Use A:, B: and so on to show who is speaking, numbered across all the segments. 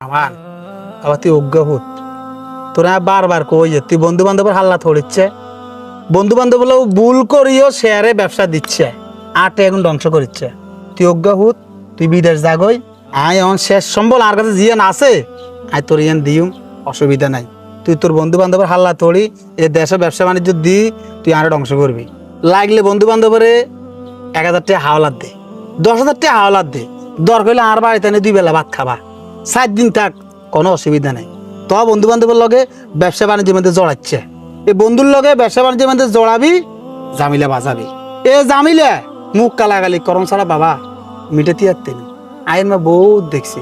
A: আমার আবার তুই অজ্ঞাভূত তোরা বারবার কই যে তুই বন্ধু বান্ধবের হাল্লা থড়িচ্ছে বন্ধু বান্ধব ভুল করিও শেয়ারে ব্যবসা দিচ্ছে আটে এখন ধ্বংস করিচ্ছে তুই অজ্ঞাভূত তুই বিদেশ যাগই আয় এখন শেষ সম্বল আর কাছে জিয়ান আছে আয় তোর ইয়ান দিও অসুবিধা নাই তুই তোর বন্ধু বান্ধবের হাল্লা থড়ি এ দেশে ব্যবসা বাণিজ্য দি তুই আরো ধ্বংস করবি লাগলে বন্ধু বান্ধবের 1000 টাকা হাওলাত দে 10,000 টাকা হাওলাত দে দরকার হলে আর বাড়িতে এনে 2 বেলা ভাত খাবা 7 দিন থাক কোনো অসুবিধা নাই তো বন্ধু বান্ধবের লগে ব্যবসা বাণিজ্যের মধ্যে জড়াচ্ছে এই বন্ধুর লগে ব্যবসা বাণিজ্যের মধ্যে জড়াবি জামিলা বাজাবি এ জামিলা মুখ কালাগালি করম ছাড়া বাবা মিটাতে আরতেন আইন মা বহুত দেখছি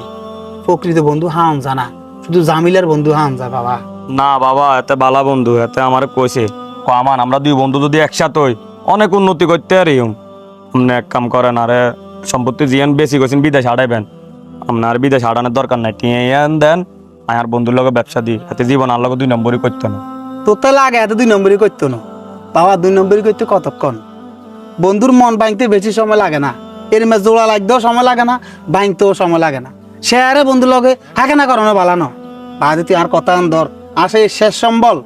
A: প্রকৃত বন্ধু হাম জানা শুধু জামিলার বন্ধু হাম যা বাবা
B: না বাবা এতে বালা বন্ধু এতে আমার কইছে আমান আমরা 2 বন্ধু যদি একসাথে হই অনেক উন্নতি করতে পারি আপনি এক কাম করেন আরে সম্পত্তি জিয়ান বেশি করছেন বিদেশ হারাইবেন আপনার বিদেশ হারানোর দরকার নাই টিয়ান দেন আর বন্ধুর লগে ব্যবসা দিই এতে জীবন আর লগে 2 নম্বরই করতে না
A: তোর তো লাগে এত 2 নম্বরই করতো না বাবা 2 নম্বরই করতে কতক্ষণ বন্ধুর মন ভাঙতে বেশি সময় লাগে না এর মে জোড়া লাগতেও সময় লাগে না ভাঙতেও সময় লাগে না শেয়ারে বন্ধুর লগে হাকে না করানো বালানো বাদে তুই আর কথা ধর আসে শেষ সম্বল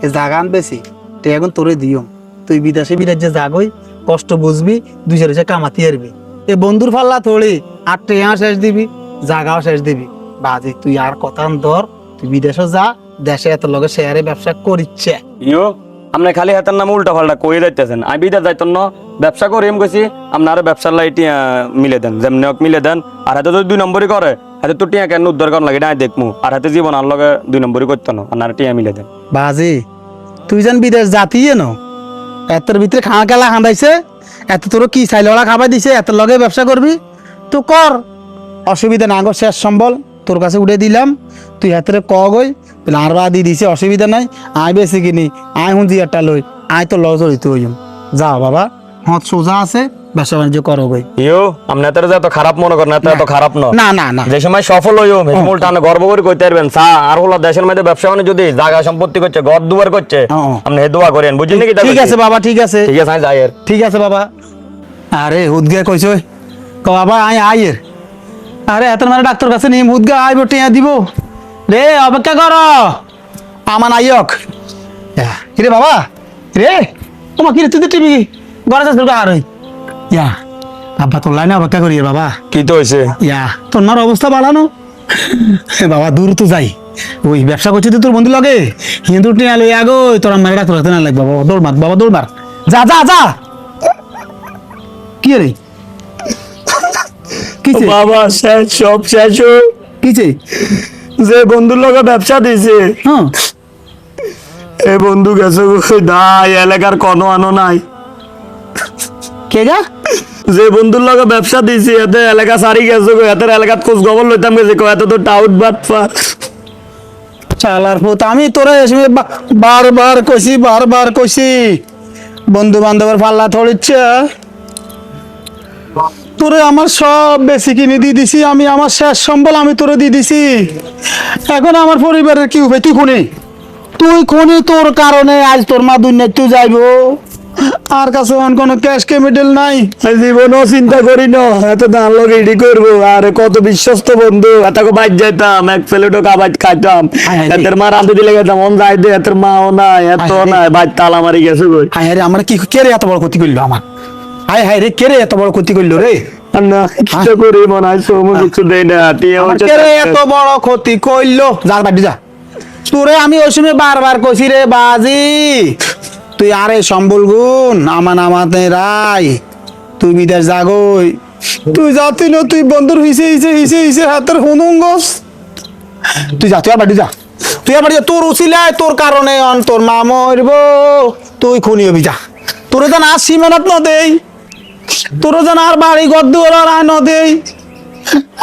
A: এ জাগান বেশি তুই এখন তোরে দিও তুই বিদেশে বিরাজ্যে যাগই কষ্ট বুঝবি 2 কামাতি আরবি এ বন্ধুর ফাল্লা থড়ি আর টেয়া শেষ দিবি জাগাও শেষ দিবি বাদে তুই আর কথা ধর তুই বিদেশে যা দেশে এত লগে শেয়ারে ব্যবসা করিচ্ছে
B: ইয়ো আপনি খালি হাতের নামে উল্টা পাল্টা কই যাইতেছেন আমি বিদেশ যাইতেন না ব্যবসা করি এম কইছি আপনার ব্যবসার লাইটি মিলে দেন যেমনি হোক মিলে দেন আর হাতে যদি 2 নম্বরই করে হাতে তো টিয়া কেন উদ্ধার করার লাগে না দেখমু আর হাতে জীবন আর লগে 2 নম্বরই করতে না আপনার টিয়া মিলে দেন
A: বাজি তুই যেন বিদেশ জাতিয়ে ন এতর ভিতরে খাওয়া খেলা খাঁদাইছে এত তোর কি চাইলওয়ালা খাবার দিছে এত লগে ব্যবসা করবি তো কর অসুবিধা না গো শেষ সম্বল তোর কাছে উঠে দিলাম তুই হাতের কগই আর বা দিয়ে দিছে অসুবিধা নাই আয় বেশি কিনি আয় হুঁ একটা লই আয় তো লজ হইতে হইম যাও বাবা হত সোজা আছে ব্যবসা বাণিজ্য করো গই
B: ইয়ো আপনি এত এত খারাপ মনে করেন এত খারাপ না
A: না না না
B: যে সময় সফল হইও উল্টা গর্ব করে কইতে পারবেন চা আর হলো দেশের মধ্যে ব্যবসা মানে যদি জায়গা সম্পত্তি করছে ঘর দুয়ার করছে আপনি হে দোয়া করেন বুঝছেন নাকি
A: ঠিক আছে বাবা ঠিক আছে
B: ঠিক আছে আমি যাই এর
A: ঠিক আছে বাবা আরে হুদগে কইছ ক বাবা আয় আয়ের আরে এত মানে ডাক্তার কাছে নিয়ে হুদগে আইব টিয়া দিব রে অপেক্ষা কর আমান আইয়ক কিরে বাবা রে তোমার কিরে তুই তো টিভি ঘরে যাস আর হই ইয়া আব্বা তোর লাইনে অপেক্ষা করি বাবা
B: কি তো হইছে
A: ইয়া তোর মার অবস্থা বাড়ানো বাবা দূর তো যাই ওই ব্যবসা করছিস তোর বন্ধু লগে হিন্দু টিয়া লই আগো তোর আমার ডাক্তার কাছে না লাগবে বাবা দৌড় মার বাবা দৌড় মার যা যা যা কি রে কিছে
B: বাবা শেষ সব শেষ
A: কিছে
B: যে বন্ধুর লগে ব্যবসা দিছে
A: হ্যাঁ
B: এই বন্ধু গেছে দাই এলাকার কোনো আনো নাই
A: কে গা
B: যে বন্ধুর লগে ব্যবসা দিছি এতে এলাকা সারি গেছে এত এলাকাত খোঁজ খবর লইতাম গেছে এত তো টাউট বাট পা
A: চালার পুত আমি তোরা এসে বারবার কইছি বন্ধু বান্ধবের পাল্লা থড়িচ্ছে তোরে আমার সব বেশি কিনে দিয়ে দিছি আমি আমার শেষ সম্বল আমি তোরে দিয়ে দিছি এখন আমার পরিবারের কি হবে তুই খুনি তোর কারণে আজ তোর মা দুনিয়ায় তুই যাইব আর কাছে কোনো ক্যাশ কেমিক্যাল নাই
B: জীবনও চিন্তা করি না এত দান লগে ইডি করবো আর কত বিশ্বস্ত বন্ধু এতকে বাইর যাইতাম এক প্লেটও কাবাজ খাইতাম এতের মা রাঁধে দিলে গেতাম অন যাই দে এতের মাও নাই এত নাই বাইর তালা মারি গেছে গই
A: হায় রে আমার কি কে রে এত বড় ক্ষতি করলো আমার হায় রে কে রে এত বড় ক্ষতি করলো রে
B: না কিছু করি মনে হয় সময় কিছু দেয় না
A: কে রে এত বড় ক্ষতি করলো যা বাড়ি যা তোরে আমি ওই সময় বারবার কইছি রে বাজি তুই আরে সম্বল গুণ আমাদের রাই তুই বিদেশ যাগই তুই যাতি না তুই বন্ধুর হিসে হাতের হুনুঙ্গস তুই যা তুই আর বাড়ি যা তোর উচিলায় তোর কারণে তোর মা মরব তুই খুনি হবি যা তোরে যেন আর সীমানাত ন দেই তোর যেন আর বাড়ি ঘর দুয়ার আর ন দেই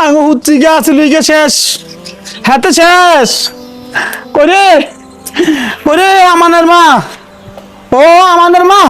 A: আঙু হুচ্ছি গে আসলি গে শেষ হাতে শেষ করে আমাদের মা ও আমাদের মা